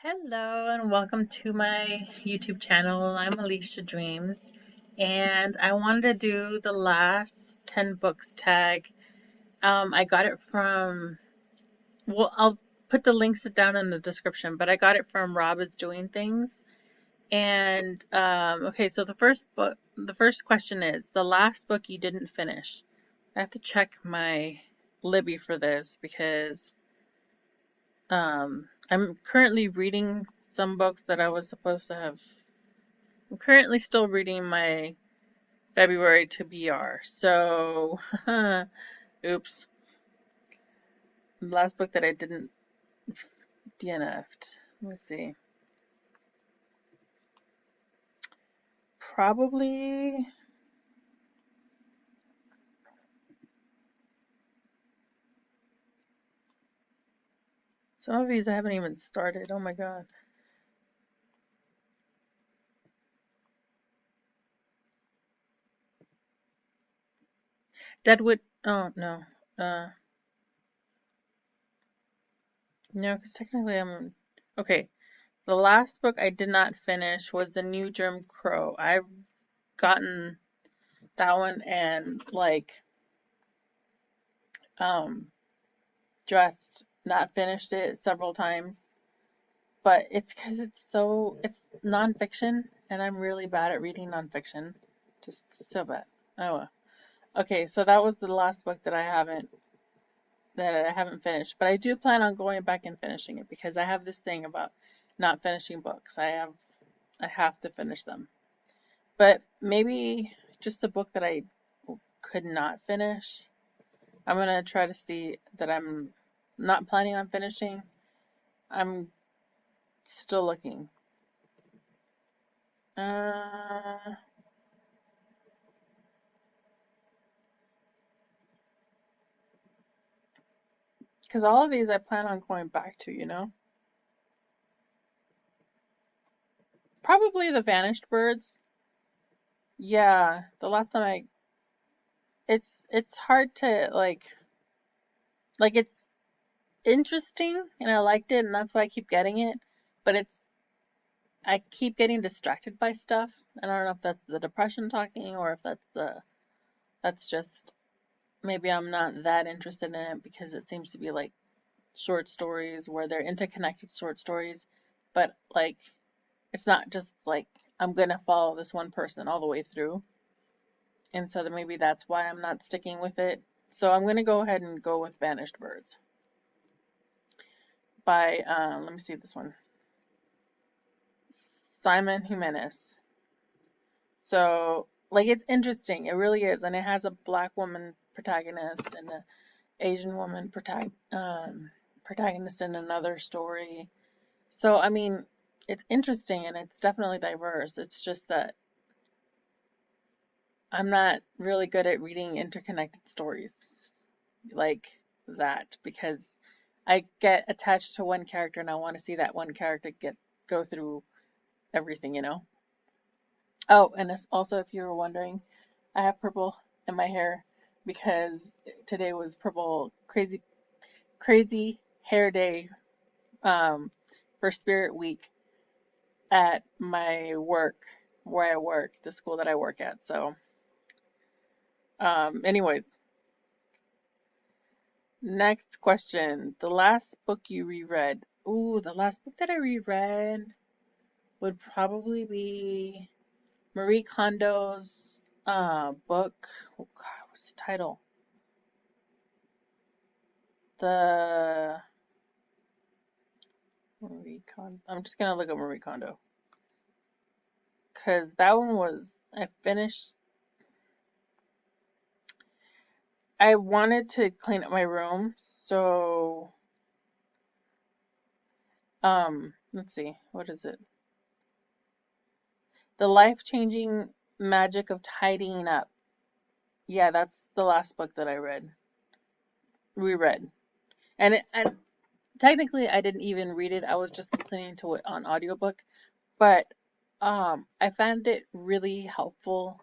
Hello and welcome to my YouTube channel. I'm Alicia Dreams and I wanted to do the last 10 books tag. I got it from, well, I'll put the links down in the description, but I got it from Rob is Doing Things. And okay, so the first question is the last book you didn't finish. I have to check my Libby for this because I'm currently reading some books that I was supposed to have. I'm currently still reading my February to BR. So, oops. The last book that I didn't DNF'd. Let me see. Probably. Some of these I haven't even started. Oh my god. Deadwood. Oh no. No, because technically I'm. Okay. The last book I did not finish was The New Jim Crow. I've gotten that one and um just not finished it several times. But it's because it's nonfiction and I'm really bad at reading nonfiction. Just so bad. Oh well. Okay, so that was the last book that I haven't finished. But I do plan on going back and finishing it because I have this thing about not finishing books. I have to finish them. But maybe just a book that I could not finish. I'm gonna try to see that I'm not planning on finishing. I'm still looking. Because all of these I plan on going back to, you know? Probably the Vanished Birds. Yeah, the last time it's hard to like it's interesting and I liked it and that's why I keep getting it, but I keep getting distracted by stuff. And I don't know if that's the depression talking or if that's just maybe I'm not that interested in it because it seems to be like short stories where they're interconnected short stories, but like it's not just like I'm gonna follow this one person all the way through. And so then maybe that's why I'm not sticking with it. So I'm gonna go ahead and go with Vanished Birds by let me see this one. Simon Jimenez. So like it's interesting, it really is, and it has a black woman protagonist and an Asian woman protagonist in another story. So I mean, it's interesting and it's definitely diverse. It's just that I'm not really good at reading interconnected stories like that because I get attached to one character and I want to see that one character go through everything, you know. Oh, and also if you were wondering, I have purple in my hair because today was purple crazy hair day for Spirit Week at my work where I work, the school that I work at. So anyways, next question. The last book you reread. Ooh, the last book that I reread would probably be Marie Kondo's book. Oh God, what's the title? The Marie Kondo. I'm just gonna look up Marie Kondo because that one was I finished. I wanted to clean up my room, so let's see, what is it? The Life-Changing Magic of Tidying Up. Yeah, that's the last book that I reread. And technically I didn't even read it. I was just listening to it on audiobook, but I found it really helpful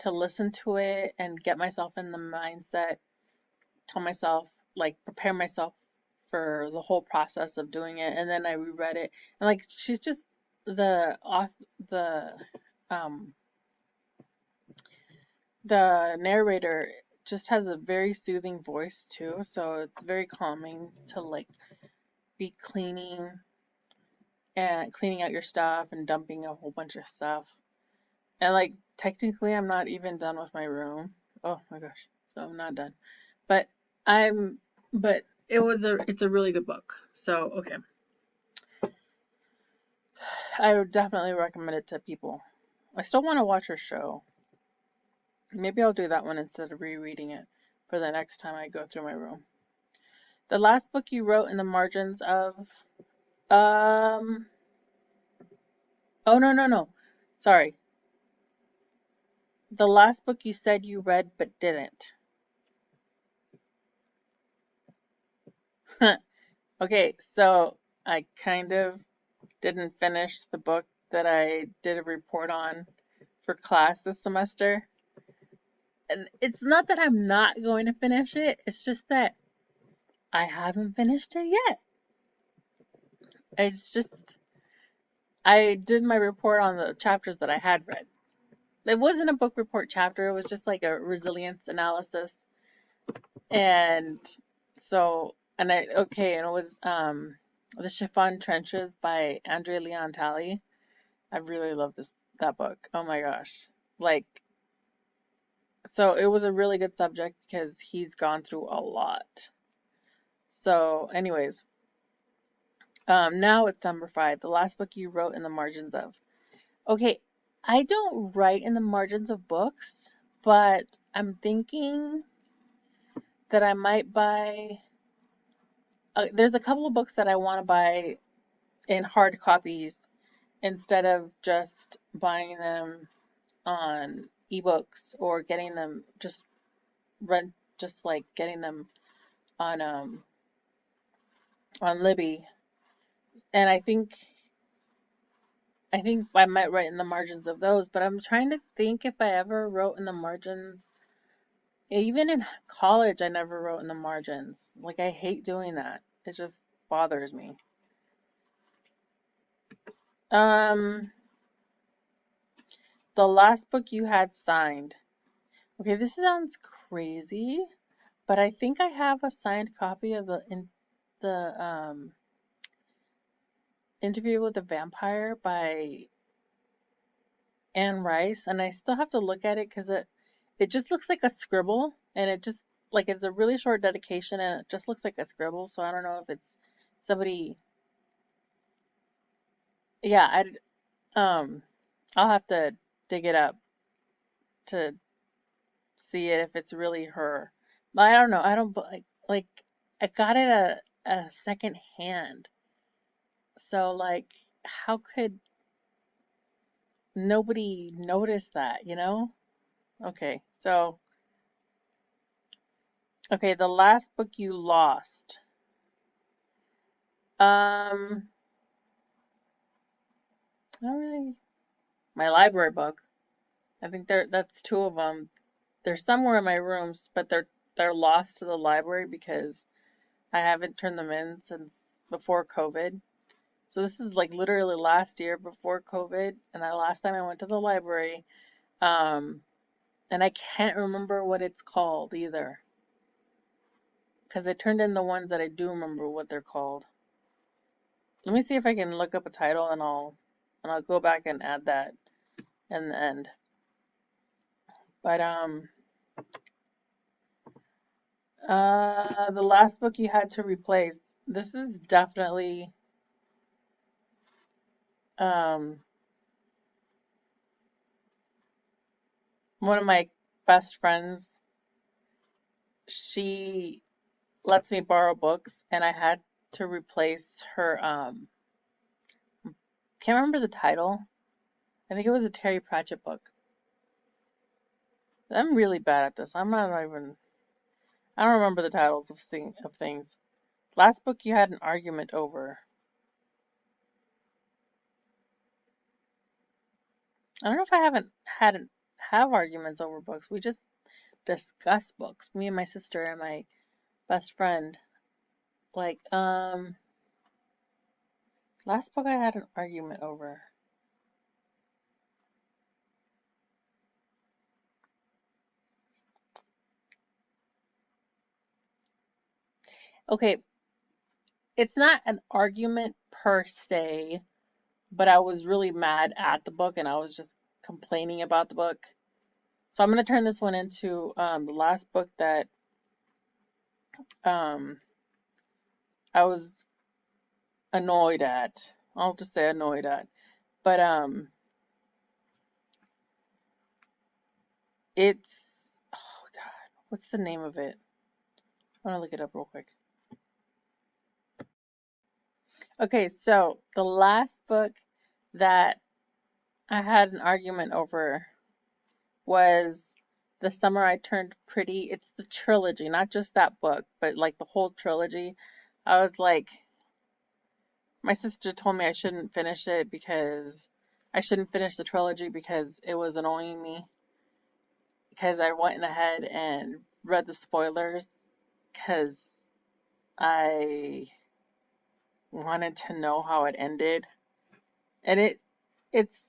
to listen to it and get myself in the mindset, tell myself, like prepare myself for the whole process of doing it, and then I reread it, and like she's just the um the narrator just has a very soothing voice too, so it's very calming to like be cleaning out your stuff and dumping a whole bunch of stuff. And like technically I'm not even done with my room. Oh my gosh. So I'm not done. But I'm but it's a really good book. So okay. I would definitely recommend it to people. I still want to watch her show. Maybe I'll do that one instead of rereading it for the next time I go through my room. The last book you wrote in the margins of um oh no. Sorry. The last book you said you read but didn't. Okay, so I kind of didn't finish the book that I did a report on for class this semester. And it's not that I'm not going to finish it, it's just that I haven't finished it yet. It's just, I did my report on the chapters that I had read. It wasn't a book report chapter, it was just like a resilience analysis. And so, and it was The Chiffon Trenches by Andre Leon Talley. I really love that book. Oh my gosh. Like, so it was a really good subject because he's gone through a lot. So, anyways, now it's number 5, the last book you wrote in the margins of. Okay, I don't write in the margins of books, but I'm thinking that I might buy. There's a couple of books that I want to buy in hard copies instead of just buying them on ebooks or getting them just like getting them on Libby. And I think I might write in the margins of those, but I'm trying to think if I ever wrote in the margins. Even in college, I never wrote in the margins. Like, I hate doing that. It just bothers me. Um, the last book you had signed. Okay, this sounds crazy, but I think I have a signed copy of the Interview with the Vampire by Anne Rice, and I still have to look at it because it just looks like a scribble, and it just like it's a really short dedication, and it just looks like a scribble. So I don't know if it's somebody. Yeah, I'll have to dig it up to see it if it's really her. But I don't know. I don't like I got it a second hand. So like how could nobody notice that, you know? Okay. So okay, the last book you lost. Um not really my library book. I think that's 2 of them. They're somewhere in my rooms, but they're lost to the library because I haven't turned them in since before COVID. So this is like literally last year before COVID, and the last time I went to the library, um, and I can't remember what it's called either, because I turned in the ones that I do remember what they're called. Let me see if I can look up a title, and I'll go back and add that in the end. But the last book you had to replace. This is definitely um one of my best friends. She lets me borrow books, and I had to replace her. Can't remember the title. I think it was a Terry Pratchett book. I'm really bad at this. I'm not even. I don't remember the titles of things. Last book you had an argument over. I don't know if I haven't have arguments over books. We just discuss books. Me and my sister and my best friend. Like, last book I had an argument over. Okay, it's not an argument per se, but I was really mad at the book and I was just complaining about the book. So I'm going to turn this one into the last book that um, I was annoyed at. I'll just say annoyed at. But it's, oh God, what's the name of it? I want to look it up real quick. Okay, so the last book that I had an argument over was The Summer I Turned Pretty. It's the trilogy, not just that book, but like the whole trilogy. I was like, my sister told me I shouldn't finish it because I shouldn't finish the trilogy because it was annoying me. Because I went ahead and read the spoilers because I wanted to know how it ended. And it's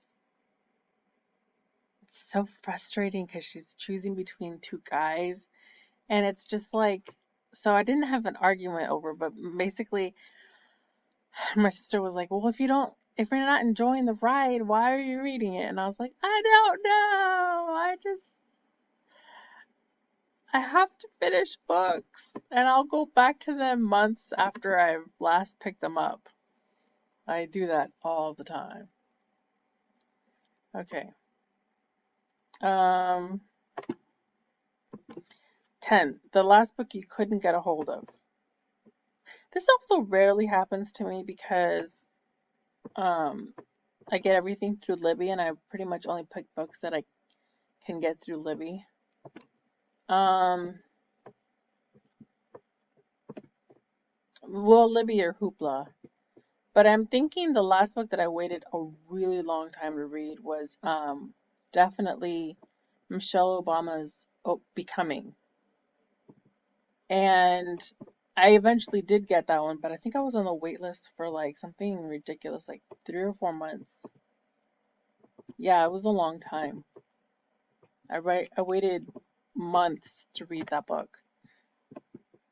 so frustrating because she's choosing between two guys. And it's just like, so I didn't have an argument over, but basically my sister was like, well, if you're not enjoying the ride, why are you reading it? And I was like, I don't know. I have to finish books and I'll go back to them months after I last picked them up. I do that all the time. Okay. 10. The last book you couldn't get a hold of. This also rarely happens to me because I get everything through Libby and I pretty much only pick books that I can get through Libby. Well, Libby or Hoopla. But I'm thinking the last book that I waited a really long time to read was definitely Michelle Obama's Becoming. And I eventually did get that one, but I think I was on the wait list for like something ridiculous, like 3 or 4 months. Yeah, it was a long time. I waited months to read that book.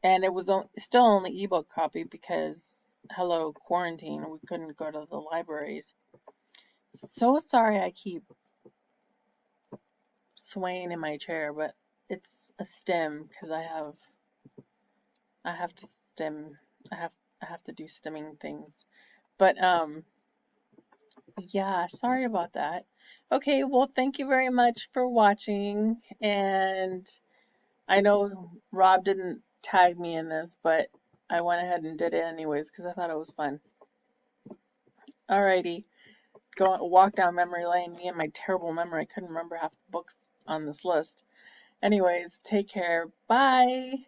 And it was still only ebook copy because, hello, quarantine, we couldn't go to the libraries. So sorry I keep swaying in my chair, but it's a stem because I have to stem. I have to do stemming things. But yeah, sorry about that. Okay, well, thank you very much for watching. And I know Rob didn't tag me in this, but I went ahead and did it anyways because I thought it was fun. Alrighty, walk down memory lane. Me and my terrible memory, I couldn't remember half the books on this list. Anyways, take care. Bye.